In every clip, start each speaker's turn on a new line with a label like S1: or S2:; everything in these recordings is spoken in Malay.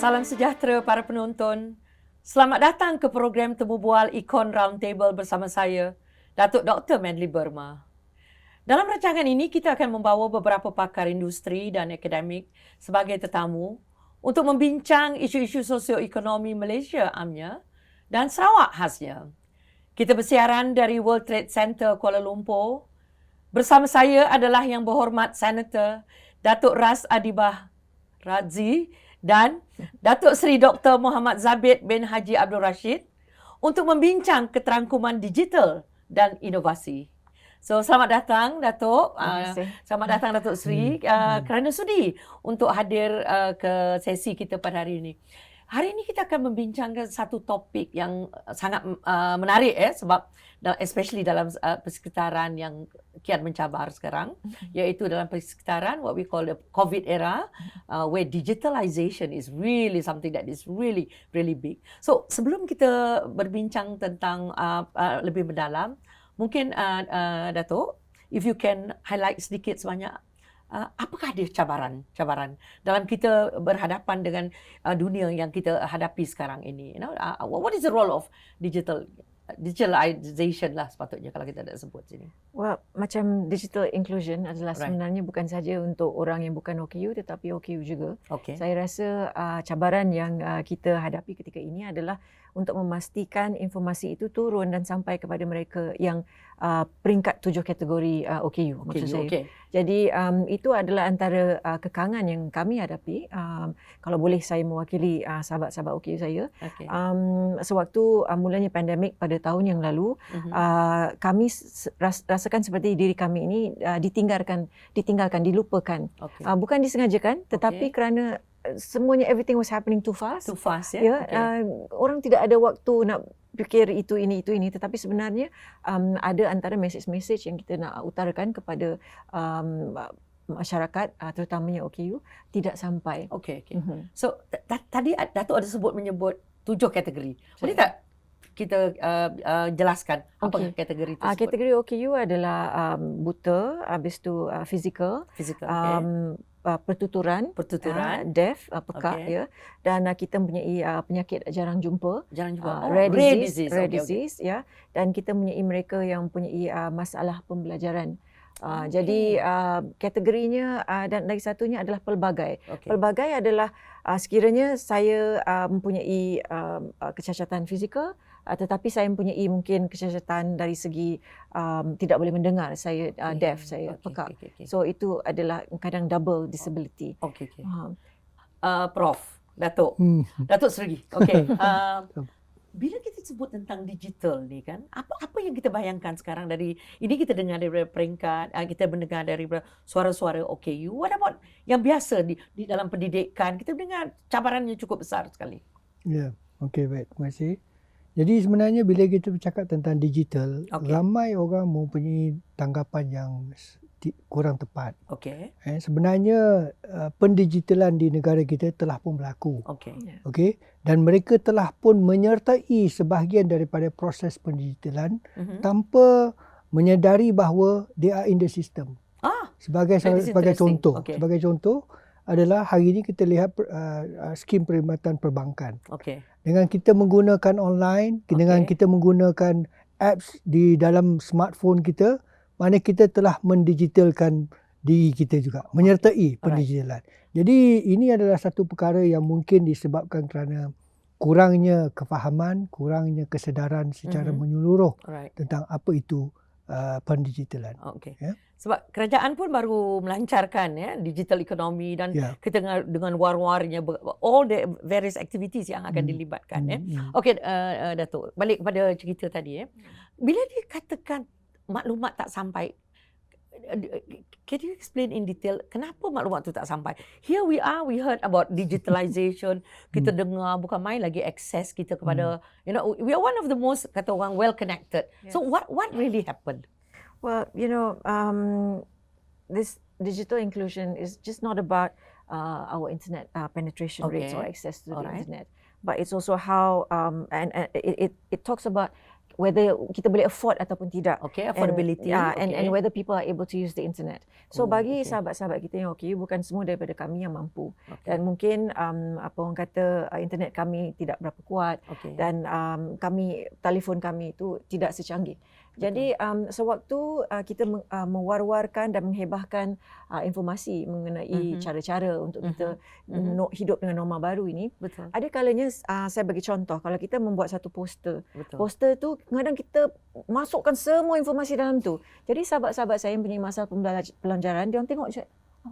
S1: Salam sejahtera para penonton. Selamat datang ke program Temu Bual Econ Roundtable bersama saya, Datuk Dr. Manly Burma. Dalam rancangan ini, kita akan membawa beberapa pakar industri dan akademik sebagai tetamu untuk membincang isu-isu sosioekonomi Malaysia amnya dan Sarawak khasnya. Kita bersiaran dari World Trade Center Kuala Lumpur. Bersama saya adalah Yang Berhormat Senator Datuk Ras Adibah Radzi dan Datuk Seri Dr. Muhammad Zabid bin Haji Abdul Rashid untuk membincang keterangkuman digital dan inovasi. So, selamat datang Datuk. Selamat datang Datuk Seri kerana sudi untuk hadir ke sesi kita pada hari ini. Hari ini kita akan membincangkan satu topik yang sangat menarik sebab especially dalam persekitaran yang kian mencabar sekarang, iaitu dalam persekitaran what we call the COVID era, where digitalization is really something that is really big. So sebelum kita berbincang tentang lebih mendalam, mungkin Datuk, if you can highlight sedikit sebanyak apakah dia cabaran dalam kita berhadapan dengan dunia yang kita hadapi sekarang ini? What is the role of digitalization lah sepatutnya kalau kita nak sebut sini.
S2: Well, macam digital inclusion adalah sebenarnya bukan saja untuk orang yang bukan OKU tetapi OKU juga.
S1: Okay.
S2: Saya rasa cabaran yang kita hadapi ketika ini adalah untuk memastikan informasi itu turun dan sampai kepada mereka yang peringkat 7 kategori OKU maksud saya.
S1: Okay.
S2: Jadi itu adalah antara kekangan yang kami hadapi. Kalau boleh saya mewakili sahabat-sahabat OKU saya.
S1: Okay.
S2: Sewaktu mulanya pandemik pada tahun yang lalu, kami rasakan seperti diri kami ini ditinggalkan, dilupakan. Okay. Bukan disengajakan tetapi kerana semuanya everything was happening too fast.
S1: Too fast, ya.
S2: Yeah? Okay. Orang tidak ada waktu nak fikir itu ini tetapi sebenarnya ada antara message yang kita nak utarakan kepada masyarakat terutamanya OKU tidak sampai.
S1: Okay. So tadi Datuk ada menyebut 7 kategori. Boleh tak kita jelaskan apa kategori tersebut?
S2: Kategori OKU adalah buta, habis tu physical, pertuturan, deaf, pekak, ya, dan kita mempunyai penyakit jarang jumpa, rare disease, ya, dan kita mempunyai mereka yang mempunyai masalah pembelajaran. Jadi kategorinya dan lagi satunya adalah pelbagai. Pelbagai adalah sekiranya saya mempunyai kecacatan fizikal, tetapi saya mempunyai mungkin kecacatan dari segi tidak boleh mendengar, saya deaf, saya pekak. So itu adalah kadang double disability.
S1: Prof, Datuk Seri. Bila kita sebut tentang digital ni kan, apa yang kita bayangkan sekarang dari ini kita dengar dari peringkat, kita mendengar dari suara-suara OKU. What about yang biasa di dalam pendidikan? Kita dengar cabarannya cukup besar sekali.
S3: Ya, baik. Terima kasih. Jadi sebenarnya bila kita bercakap tentang digital, ramai orang mempunyai tanggapan yang kurang tepat. Sebenarnya pendigitalan di negara kita telah pun berlaku. Dan mereka telah pun menyertai sebahagian daripada proses pendigitalan tanpa menyedari bahawa they are in the system. Sebagai contoh, adalah hari ini kita lihat skim perkhidmatan perbankan. Dengan kita menggunakan online, dengan kita menggunakan apps di dalam smartphone kita, mana kita telah mendigitalkan diri kita juga, menyertai pendigitalan. Jadi ini adalah satu perkara yang mungkin disebabkan kerana kurangnya kefahaman, kurangnya kesedaran secara menyeluruh tentang apa itu pendigitalan.
S1: Sebab kerajaan pun baru melancarkan digital economy dan kita dengan war-warnya all the various activities yang akan dilibatkan. Datuk, balik kepada cerita tadi. Bila dikatakan maklumat tak sampai, can you explain in detail kenapa maklumat tu tak sampai? Here we heard about digitalization. Kita dengar bukan main lagi akses kita kepada, we are one of the most, kata orang, well connected. So what really happened?
S2: Well, this digital inclusion is just not about our internet penetration rates or access to the internet, but it's also how and it talks about whether kita boleh afford ataupun tidak.
S1: Okay, affordability.
S2: And whether people are able to use the internet. So bagi sahabat-sahabat kita yang OKU, bukan semua daripada kami yang mampu. Dan mungkin apa orang kata internet kami tidak berapa kuat dan telefon kami itu tidak secanggih. Jadi sewaktu kita mewar-warkan dan menghebahkan informasi mengenai cara-cara untuk kita hidup dengan norma baru ini, ada kalanya saya bagi contoh, kalau kita membuat satu poster, poster tu kadang kita masukkan semua informasi dalam tu. Jadi sahabat-sahabat saya yang punya masalah pembelajaran, dia orang tengok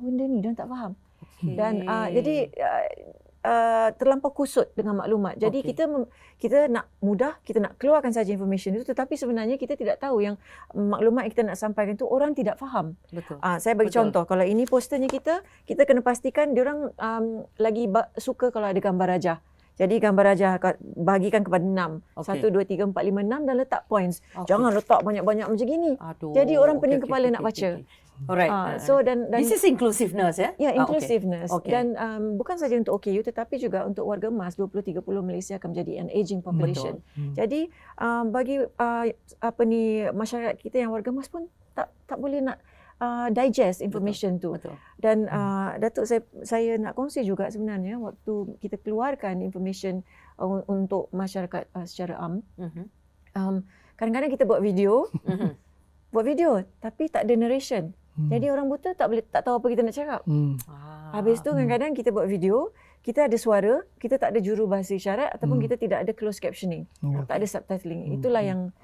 S2: benda ni dia tak faham. Dan jadi terlampau kusut dengan maklumat. Jadi kita nak mudah, kita nak keluarkan saja information itu, tetapi sebenarnya kita tidak tahu yang maklumat yang kita nak sampaikan itu orang tidak faham. Saya bagi contoh, kalau ini posternya kita kena pastikan diorang lagi suka kalau ada gambar rajah. Jadi gambar rajah bagikan kepada 6. 1, 2, 3, 4, 5, 6 dan letak points. Jangan letak banyak-banyak macam gini. Jadi orang pening kepala nak baca.
S1: Alright.
S2: So dan
S1: this is inclusiveness, ya?
S2: Ya, inclusiveness. Dan bukan saja untuk OKU tetapi juga untuk warga emas 2030 Malaysia akan menjadi an aging population. Jadi bagi masyarakat kita yang warga emas pun tak boleh nak digest information tu. Dan Datuk, saya nak kongsi juga sebenarnya waktu kita keluarkan information untuk masyarakat secara am. Kadang-kadang kita buat video, tapi tak ada narration. Jadi orang buta tak tahu apa kita nak cakap. Habis tu kadang-kadang kita buat video, kita ada suara, kita tak ada juru bahasa isyarat ataupun kita tidak ada closed captioning. Tak ada subtitling. Itulah yang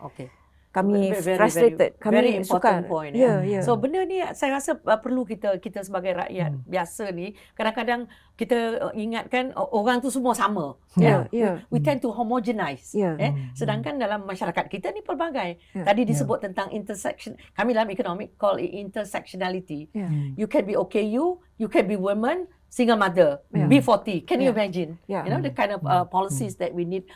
S2: kami frustrated.
S1: Very important point.
S2: Yeah.
S1: So benda ni saya rasa perlu kita sebagai rakyat biasa ni, kadang-kadang kita ingatkan orang tu semua sama. We tend to homogenize. Sedangkan dalam masyarakat kita ni pelbagai. Tadi disebut tentang intersection. Kami dalam economic call it intersectionality. You can be OKU, you can be women, single mother, B40. Can you imagine? You know the kind of policies that we need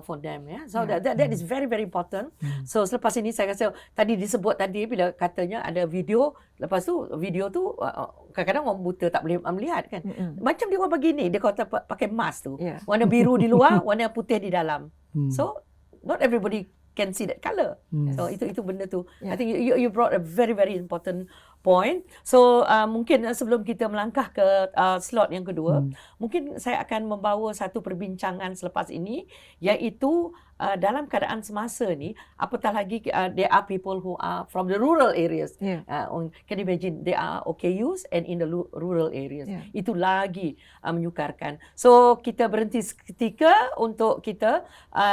S1: for them. So that is very very important. So selepas ini saya rasa tadi disebut tadi bila katanya ada video, lepas tu video tu kadang-kadang orang buta tak boleh melihat kan. Macam dia orang begini, dia kata pakai mask tu. Warna biru di luar, warna putih di dalam. So not everybody can see that colour. So itu benda tu. I think you brought a very very important point. So mungkin sebelum kita melangkah ke slot yang kedua, mungkin saya akan membawa satu perbincangan selepas ini, iaitu dalam keadaan semasa ni, apatah lagi there are people who are from the rural areas. Can you imagine they are OKUs and in the rural areas. Itu lagi menyukarkan. So kita berhenti seketika untuk kita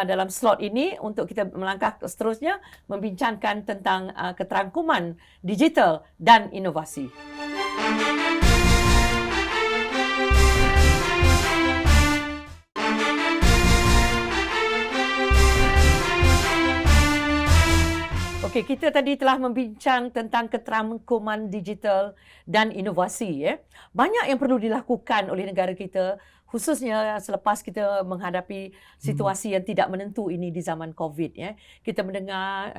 S1: dalam slot ini untuk kita melangkah seterusnya membincangkan tentang keterangkuman digital dan inovasi. Okey, kita tadi telah membincang tentang keterangkuman digital dan inovasi. Banyak yang perlu dilakukan oleh negara kita, khususnya selepas kita menghadapi situasi yang tidak menentu ini di zaman COVID. Kita mendengar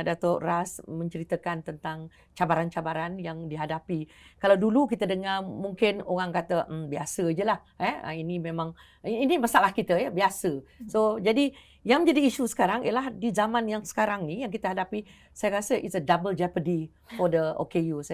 S1: Datuk Ras menceritakan tentang cabaran-cabaran yang dihadapi. Kalau dulu kita dengar mungkin orang kata biasa je lah. Ini memang ini masalah kita, biasa. So jadi yang menjadi isu sekarang ialah di zaman yang sekarang ni yang kita hadapi, saya rasa it's a double jeopardy for the OKUs,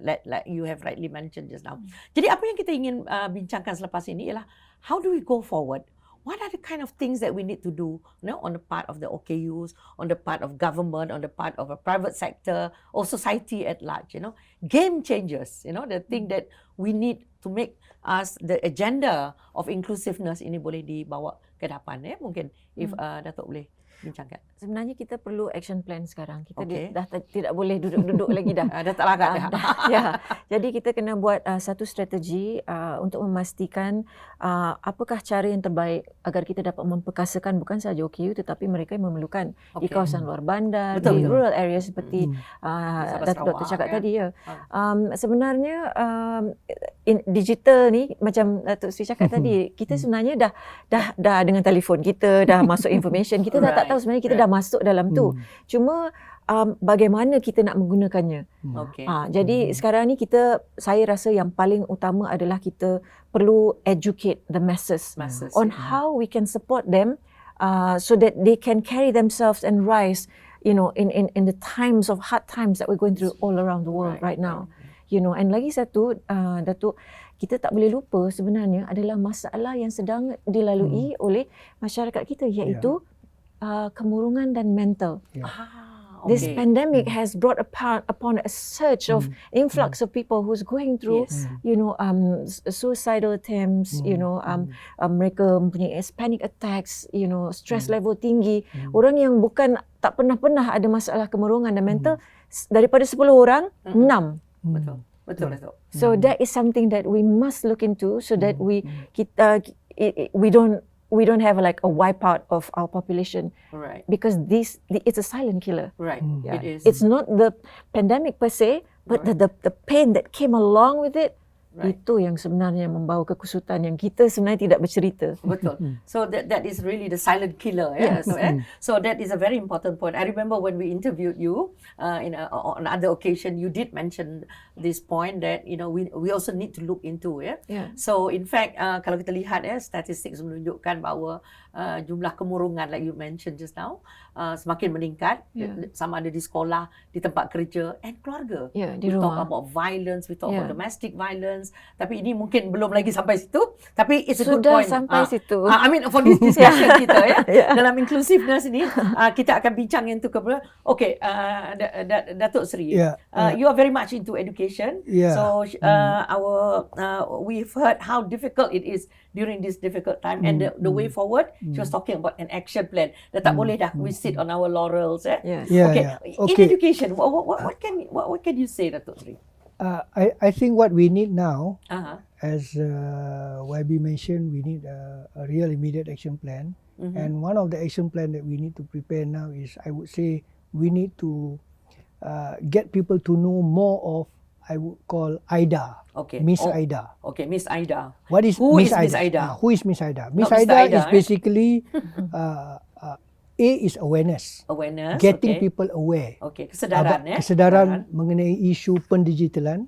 S1: like you have rightly mentioned just now. Jadi apa yang kita ingin bincangkan selepas ini ialah how do we go forward? What are the kind of things that we need to do, on the part of the OKUs, on the part of government, on the part of a private sector, or society at large, game changers, the thing that we need to make us the agenda of inclusiveness ini boleh dibawa ke depan. Mungkin if Datuk boleh bincangkan.
S2: Sebenarnya kita perlu action plan sekarang. Kita dah tidak boleh duduk-duduk lagi dah.
S1: Dah tak larat dah.
S2: Jadi kita kena buat satu strategi untuk memastikan apakah cara yang terbaik agar kita dapat memperkasakan bukan sahaja OKU tetapi mereka yang memerlukan di kawasan luar bandar, di rural area seperti Doktor cakap tadi. Sebenarnya digital ni macam Datuk Sri cakap tadi, kita sebenarnya dah dengan telefon kita dah masuk information, kita dah tak tahu sebenarnya kita dah masuk dalam tu. Cuma bagaimana kita nak menggunakannya. Jadi sekarang ni saya rasa yang paling utama adalah kita perlu educate the masses on how we can support them so that they can carry themselves and rise, in the times of hard times that we're going through all around the world right now. And lagi satu, Datuk, kita tak boleh lupa sebenarnya adalah masalah yang sedang dilalui oleh masyarakat kita, iaitu kemurungan dan mental. This pandemic has brought upon a surge of influx of people who's going through, suicidal attempts, mereka mempunyai panic attacks, stress level tinggi. Orang yang bukan tak pernah ada masalah kemurungan dan mental, daripada 10 orang, 6.
S1: Betul.
S2: So that is something that we must look into, so that we don't have like a wipeout of our population,
S1: right?
S2: Because it's a silent killer,
S1: right? It is.
S2: It's not the pandemic per se, but the pain that came along with it. Itu yang sebenarnya membawa kekusutan yang kita sebenarnya tidak bercerita.
S1: Betul. So that is really the silent killer.
S2: Yes.
S1: So that is a very important point. I remember when we interviewed you on other occasion, you did mention this point that we also need to look into. So in fact, kalau kita lihat statistik menunjukkan bahawa jumlah kemurungan, like you mentioned just now, semakin meningkat, sama ada di sekolah, di tempat kerja, and keluarga.
S2: Di
S1: we
S2: rumah.
S1: talk about violence, we talk about domestic violence. Tapi ini mungkin belum lagi sampai situ. Tapi it's a good point.
S2: Sudah sampai situ.
S1: I mean for this discussion kita dalam inclusiveness ini, kita akan bincang into okay, Datuk Sri, you are very much into education. So we've heard how difficult it is during this difficult time, and the way forward. She was talking about an action plan. Dah tak boleh dah we sit on our laurels.
S2: Yes.
S1: In education, what can you say, Datuk Sri?
S3: I think what we need now, as YB mentioned, we need a real immediate action plan. And one of the action plan that we need to prepare now is, I would say, we need to get people to know more of, I would call Aida. Miss Aida.
S1: Okay, Miss Aida.
S3: What is Miss Aida? Who is Miss Aida? Miss Aida is basically A is awareness. Getting people aware.
S1: Kesedaran.
S3: Kesedaran mengenai isu pendigitalan.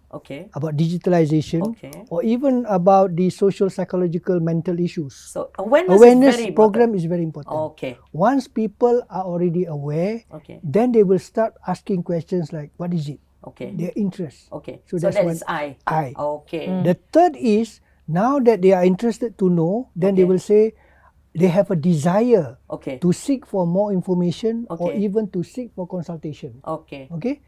S3: About digitalization. Or even about the social, psychological, mental issues.
S1: So awareness
S3: program is very important. Once people are already aware, then they will start asking questions like, what is it? Their interest.
S1: So that is I.
S3: The third is, now that they are interested to know, then they will say, they have a desire to seek for more information or even to seek for consultation.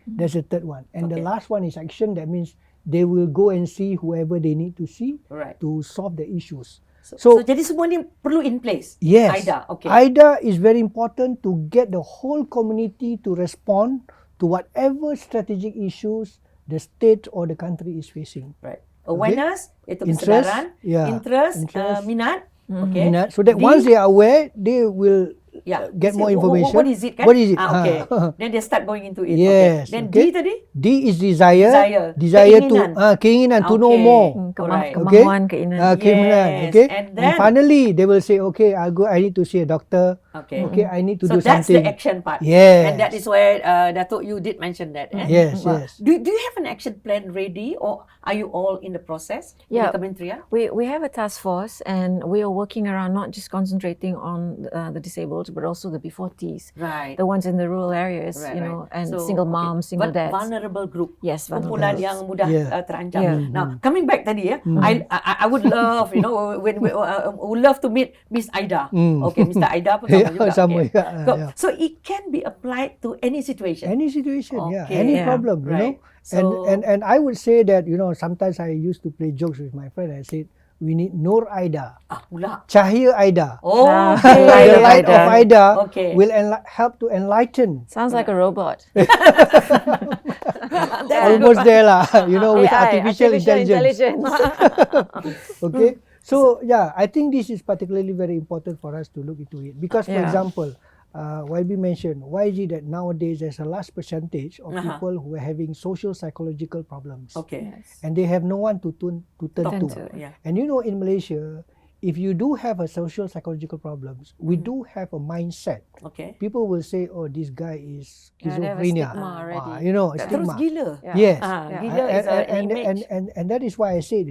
S3: That's the third one. And the last one is action. That means they will go and see whoever they need to see to solve the issues.
S1: So jadi semua ni perlu in place.
S3: Yes.
S1: Aida.
S3: Aida is very important to get the whole community to respond to whatever strategic issues the state or the country is facing.
S1: Awareness, itu kesedaran, interest, minat.
S3: Minat. So that once they are aware, they will get more information.
S1: What is it?
S3: What is it?
S1: Then they start going into it.
S3: Yes.
S1: Then D tadi?
S3: D is desire. Desire to keinginan to know more.
S2: Kemahuan, keinginan.
S3: And finally, they will say, okay, I need to see a doctor. I need to do something.
S1: So that's the action part.
S3: Yes.
S1: And that is where Datuk, you did mention that.
S3: Yes.
S1: Do you have an action plan ready, or are you all in the process?
S2: Yeah.
S1: In the Kementerian?
S2: We have a task force, and we are working around not just concentrating on the disabled, but also the B40s.
S1: Right.
S2: The ones in the rural areas, and so, single moms, single dads.
S1: Vulnerable group.
S2: Yes, vulnerable.
S1: Kumpulan yang mudah terancam. Now, coming back tadi, I would love, when we would love to meet Miss Aida. Mr. Aida pun sama juga. So it can be applied to any situation.
S3: Any situation, any problem, And I would say that, sometimes I used to play jokes with my friend. I said, we need Nur Aida. Cahaya Aida. The light of Aida will help to enlighten.
S2: Sounds like a robot.
S3: Almost there lah, with artificial intelligence. So I think this is particularly very important for us to look into it. Because, for example, YB mentioned, why is it that nowadays there's a large percentage of people who are having social psychological problems, and they have no one to turn to. And in Malaysia, if you do have a social psychological problems, we do have a mindset. People will say, oh, this guy is schizophrenia.
S2: Stigma already.
S3: Stigma.
S1: Terus gila.
S3: Yes.
S1: Gila is an image.
S3: And that is why I said,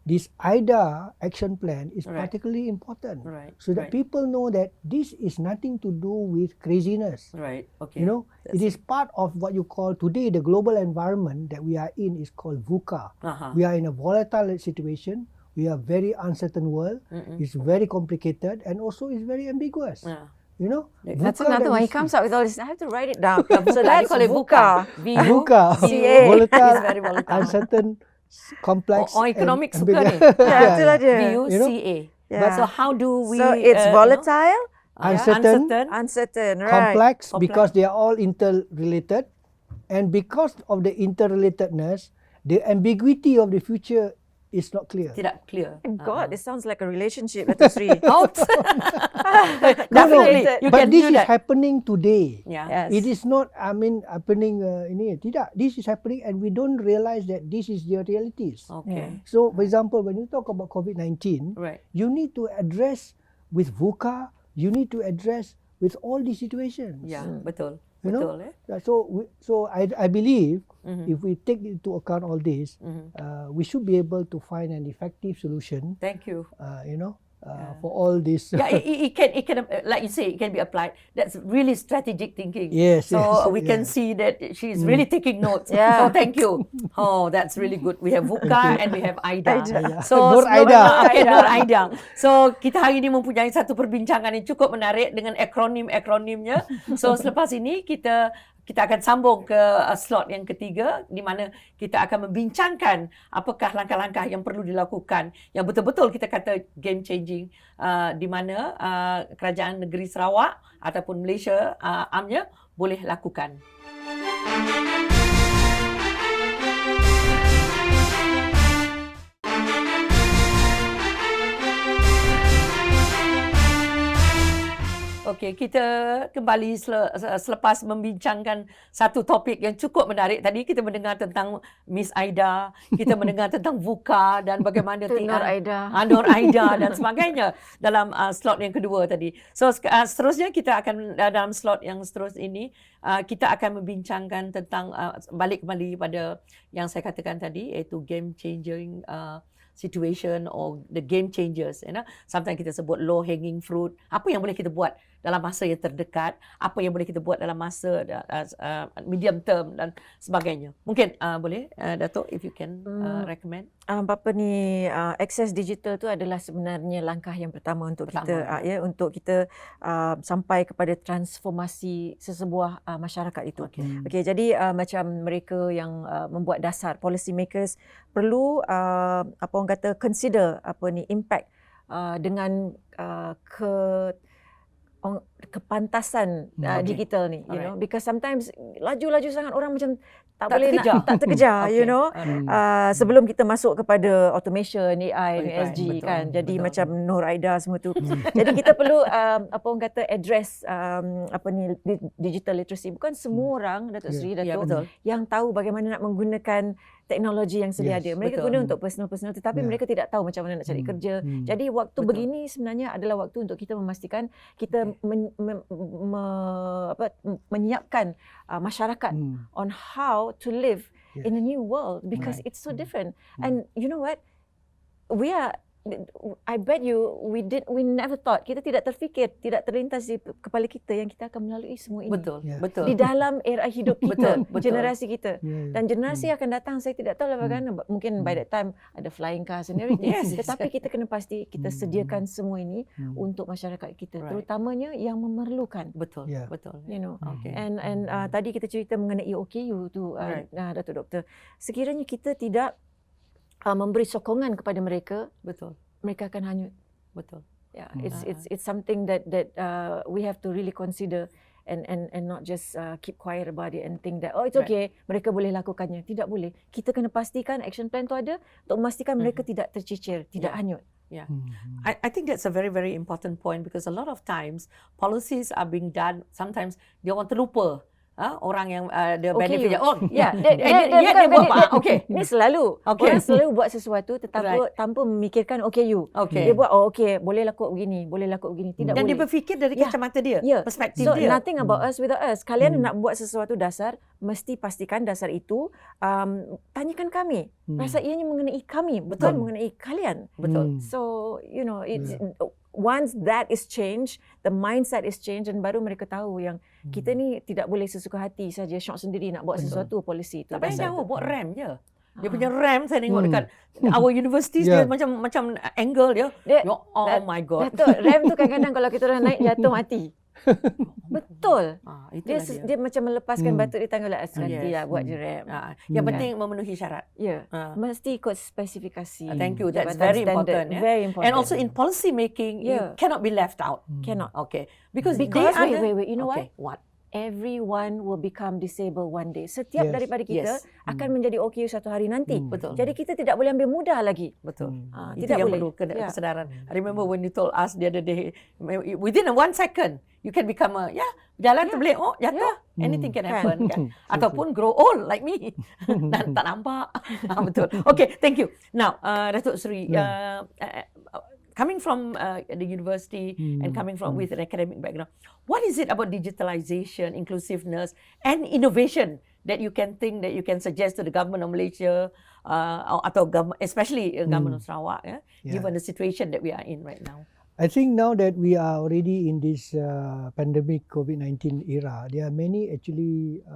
S3: this AIDA action plan is particularly important, so that people know that this is nothing to do with craziness.
S1: Okay.
S3: You know, it is part of what you call today the global environment that we are in is called VUCA. We are in a volatile situation. We are very uncertain world. It's very complicated and also it's very ambiguous. You know,
S2: that's another one. He comes up with all this. I have to write it down. So that's VUCA.
S3: VUCA.
S2: CA.
S3: Volatile,
S1: very volatile.
S3: uncertain, complex.
S1: Economic suka ni.
S2: Itulah dia.
S1: VUCA. So how do we?
S2: So it's volatile,
S3: uncertain,
S2: right.
S3: complex, because they are all interrelated, and because of the interrelatedness, the ambiguity of the future is not clear.
S1: Tidak clear.
S2: God, it sounds like a relationship, Dato' Sri.
S1: Definitely.
S3: But this is happening today.
S1: Yeah.
S3: It is not, happening ini. Tidak. This is happening and we don't realize that this is the realities.
S1: Okay.
S3: So, for example, when you talk about COVID-19, you need to address with VUCA, you need to address with all these situations.
S1: Yeah, betul.
S3: You know? So I believe if we take into account all this, we should be able to find an effective solution.
S1: Thank you.
S3: For all this.
S1: It can, like you say, it can be applied. That's really strategic thinking.
S3: Yes.
S1: So we can see that she's really taking notes. So thank you. Oh, that's really good. We have VUCA and we have AIDA. So
S3: Nur Aida.
S1: Okay, Nur Aida. So kita hari ini mempunyai satu perbincangan yang cukup menarik dengan akronim-akronimnya. So selepas ini kita akan sambung ke slot yang ketiga di mana kita akan membincangkan apakah langkah-langkah yang perlu dilakukan yang betul-betul kita kata game changing di mana kerajaan negeri Sarawak ataupun Malaysia amnya boleh lakukan. Okey, kita kembali selepas membincangkan satu topik yang cukup menarik. Tadi kita mendengar tentang Miss Aida, kita mendengar tentang VUCA dan bagaimana
S2: Nur Aida.
S1: Nur Aida dan sebagainya dalam slot yang kedua tadi. So seterusnya kita akan dalam slot yang seterusnya ini kita akan membincangkan tentang balik kembali pada yang saya katakan tadi iaitu game changing situation or the game changers. Sometimes kita sebut low hanging fruit. Apa yang boleh kita buat dalam masa yang terdekat, apa yang boleh kita buat dalam masa medium term dan sebagainya. Mungkin boleh Datuk, if you can recommend.
S2: Akses digital tu adalah sebenarnya langkah yang pertama untuk kita untuk kita sampai kepada transformasi sesebuah masyarakat itu. Okey, jadi macam mereka yang membuat dasar, policy makers perlu consider impact dengan kepantasan digital ni, you know, because sometimes laju-laju sangat orang macam tak boleh tak terkejar, you know. Sebelum kita masuk kepada automation, AI, ESG kan. Jadi macam Nur Aida semua tu. Jadi kita perlu address digital literacy. Bukan semua orang, Datuk Sri, Datuk, yang tahu bagaimana nak menggunakan teknologi yang sedia ada. Mereka guna untuk personal tetapi mereka tidak tahu macam mana nak cari kerja. Jadi waktu begini sebenarnya adalah waktu untuk kita memastikan kita menyiapkan masyarakat on how to live in a new world because it's so different. And you know what? I bet you we never thought, kita tidak terfikir, tidak terlintas di kepala kita yang kita akan melalui semua ini.
S1: Betul.
S2: Di dalam era hidup kita, generasi kita. Dan generasi akan datang, saya tidak tahu bagaimana, mungkin by that time ada flying cars and everything. Tetapi kita kena pasti kita sediakan semua ini untuk masyarakat kita, terutamanya yang memerlukan.
S1: Betul.
S2: You know. And tadi kita cerita mengenai OKU tu, Datuk Doktor. Sekiranya kita tidak memberi sokongan kepada mereka, mereka akan hanyut. It's something that we have to really consider and not just keep quiet about it and think that it's okay, mereka boleh lakukannya. Tidak boleh. Kita kena pastikan action plan tu ada untuk memastikan mereka tidak tercicir, tidak hanyut.
S1: Yeah, I think that's a very, very important point because a lot of times policies are being done. Sometimes dia orang terlupa orang yang the benefit.
S2: Dia
S1: buat. Okay.
S2: Ini selalu orang selalu buat sesuatu tanpa memikirkan you. Dia buat boleh lakuk begini, tidak
S1: dan
S2: boleh.
S1: Dia berfikir dari kacamata dia, perspektif
S2: dia. So nothing about
S1: Hmm.
S2: us without us. Kalian nak buat sesuatu dasar, mesti pastikan dasar itu tanyakan kami. Rasa ianya mengenai kami, bukan mengenai kalian.
S1: Betul.
S2: So it's once that is changed, the mindset is changed, dan baru mereka tahu yang kita ni tidak boleh sesuka hati saja syok sendiri nak buat sesuatu polisi itu.
S1: Tak payah jauh, buat RAM je. Dia punya RAM saya tengok dekat our universities dia macam angle dia. Oh my god.
S2: Datuk, RAM tu kadang-kadang kalau kita orang naik jatuh mati. Betul. Dia macam melepaskan batu di tangan sekali buat je RAM.
S1: Yang penting memenuhi syarat.
S2: Mesti ikut spesifikasi.
S1: Thank you. That's very important.
S2: Very important.
S1: And also in policy making, you cannot be left out.
S2: Cannot.
S1: Okay. Because
S2: wait. You know what? Everyone will become disabled one day. Setiap daripada kita akan menjadi OKU satu hari nanti.
S1: Betul.
S2: Jadi kita tidak boleh ambil mudah lagi.
S1: Betul. Itu
S2: Tidak
S1: yang
S2: boleh.
S1: perlu kesedaran. I remember when you told us the other day, within 1 second, you can become jalan terbelik, jatuh. Anything can happen. Kan? Ataupun grow old like me. Dan tak nampak. Betul. Okay, thank you. Now, Datuk Seri, coming from the university and coming from with an academic background, what is it about digitalization, inclusiveness, and innovation that you can think that you can suggest to the government of Malaysia, atau especially government of Sarawak, given the situation that we are in right now?
S3: I think now that we are already in this pandemic COVID-19 era, there are many actually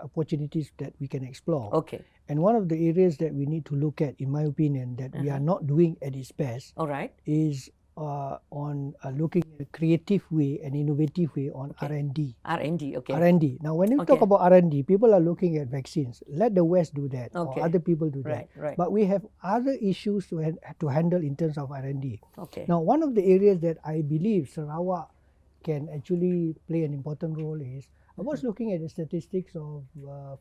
S3: opportunities that we can explore.
S1: Okay.
S3: And one of the areas that we need to look at, in my opinion, that we are not doing at its best, is on looking at a creative way and innovative way on R&D.
S1: R&D, okay.
S3: R&D. Now, when you talk about R&D, people are looking at vaccines. Let the West do that, or other people do that.
S1: Right.
S3: But we have other issues to handle in terms of R&D.
S1: Okay.
S3: Now, one of the areas that I believe Sarawak can actually play an important role is, I was looking at the statistics of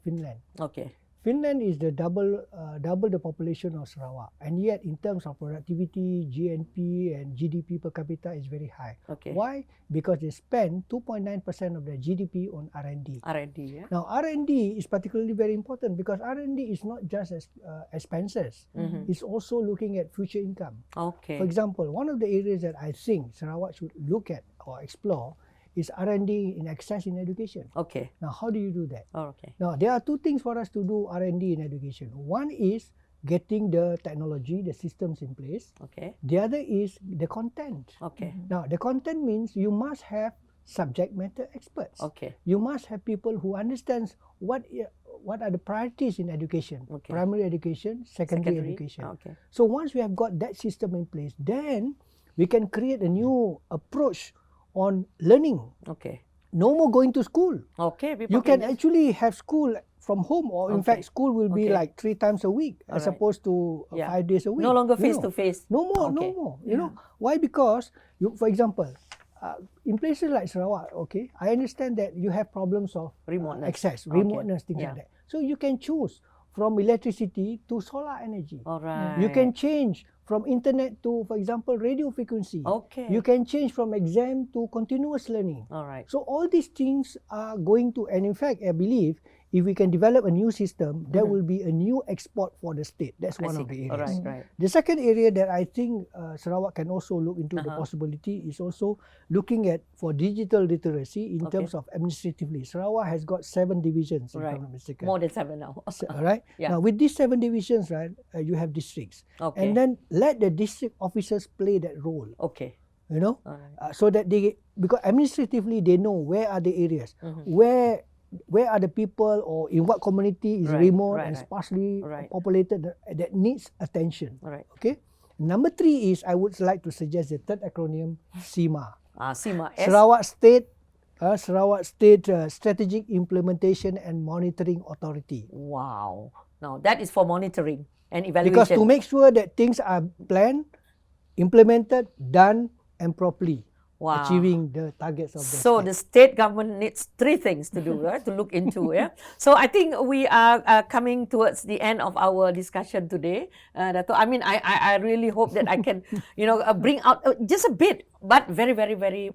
S3: Finland.
S1: Okay.
S3: Finland is the double the population of Sarawak, and yet in terms of productivity, GNP and GDP per capita is very high.
S1: Okay.
S3: Why? Because they spend 2.9% of their GDP on R&D.
S1: R&D, yeah.
S3: Now, R&D is particularly very important because R&D is not just expenses. It's also looking at future income.
S1: Okay.
S3: For example, one of the areas that I think Sarawak should look at or explore is R&D in access in education.
S1: Okay.
S3: Now, how do you do that?
S1: Okay.
S3: Now, there are two things for us to do R&D in education. One is getting the technology, the systems in place.
S1: Okay.
S3: The other is the content.
S1: Okay.
S3: Now, the content means you must have subject matter experts.
S1: Okay.
S3: You must have people who understands what are the priorities in education.
S1: Okay.
S3: Primary education, secondary education.
S1: Okay.
S3: So once we have got that system in place, then we can create a new approach on learning.
S1: Okay.
S3: No more going to school.
S1: Okay.
S3: You can actually have school from home, or in fact school will be like 3 times a week as opposed to 5 days a week.
S1: No longer face to face.
S3: No more. You know why? Because for example, in places like Sarawak, okay, I understand that you have problems of
S1: remoteness,
S3: access, remoteness, things like that. So you can choose from electricity to solar energy.
S1: All right.
S3: You can change from internet to, for example, radio frequency.
S1: Okay.
S3: You can change from exam to continuous learning.
S1: All right.
S3: So all these things are going to, and in fact, I believe if we can develop a new system, there will be a new export for the state. That's one of the areas.
S1: Right.
S3: The second area that I think Sarawak can also look into the possibility is also looking at for digital literacy in terms of administratively. Sarawak has got 7 divisions, if I'm not mistaken.
S1: More than 7 now.
S3: Right?
S1: Yeah.
S3: Now with these 7 divisions, right, you have districts.
S1: Okay.
S3: And then let the district officers play that role.
S1: Okay.
S3: You know,
S1: Alright.
S3: so that because administratively they know where are the areas, where are the people, or in what community is remote and sparsely populated that needs attention.
S1: Right.
S3: Okay. Number 3 is, I would like to suggest the third acronym, SIMA.
S1: SIMA.
S3: Sarawak State Strategic Implementation and Monitoring Authority.
S1: Wow. Now that is for monitoring and evaluation.
S3: Because to make sure that things are planned, implemented, done, and properly.
S1: Wow.
S3: Achieving the targets of the
S1: So
S3: state.
S1: the state government needs 3 things to do, right? To look into, So I think we are coming towards the end of our discussion today, Dato'. I mean, I really hope that I can, bring out just a bit But very, very, very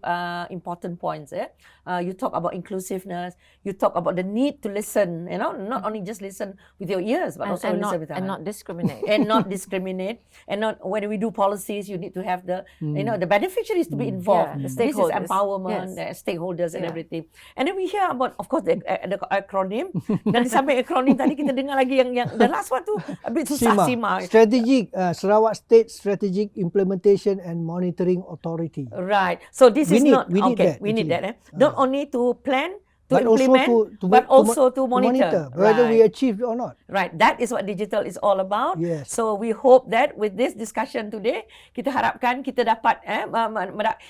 S1: important points. You talk about inclusiveness. You talk about the need to listen. Not only just listen with your ears, but also listen with your
S2: and
S1: heart.
S2: not discriminate.
S1: And not discriminate. And not when we do policies, you need to have the the beneficiaries to be involved.
S2: Yeah, the
S1: This is
S2: stakeholders.
S1: empowerment,
S2: Yes.
S1: the stakeholders and
S2: Yeah.
S1: everything. And then we hear about, of course, the acronym. Dan sampai acronym tadi kita dengar lagi yang the last one tu a bit susah SIMA.
S3: Strategic Sarawak State Strategic Implementation and Monitoring Authority.
S1: Right. So this
S3: We
S1: is
S3: need-
S1: not
S3: we need
S1: okay.
S3: that,
S1: We need
S3: actually.
S1: that. Not only to plan, to
S3: But also
S1: implement, but also to monitor.
S3: whether we
S1: Right.
S3: achieve or not.
S1: Right. That is what digital is all about.
S3: Yes.
S1: So we hope that with this discussion today, kita harapkan kita dapat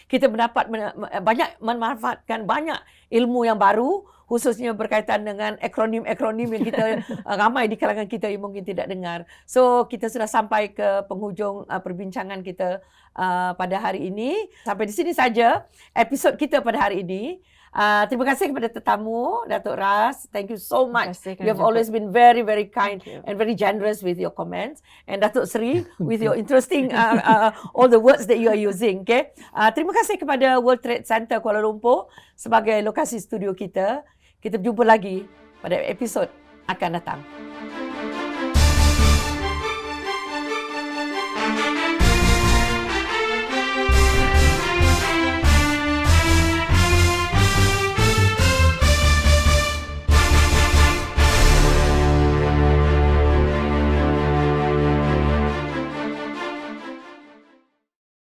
S1: kita mendapat banyak memanfaatkan banyak ilmu yang baru, khususnya berkaitan dengan akronim-akronim yang kita ramai di kalangan kita yang mungkin tidak dengar. So kita sudah sampai ke penghujung perbincangan kita pada hari ini. Sampai di sini saja episod kita pada hari ini. Terima kasih kepada tetamu, Datuk Ras. Thank you so much. You have always been very, very kind and very generous with your comments. And Datuk Sri, with your interesting, all the words that you are using. Okay? Terima kasih kepada World Trade Center Kuala Lumpur sebagai lokasi studio kita. Kita berjumpa lagi pada episod akan datang.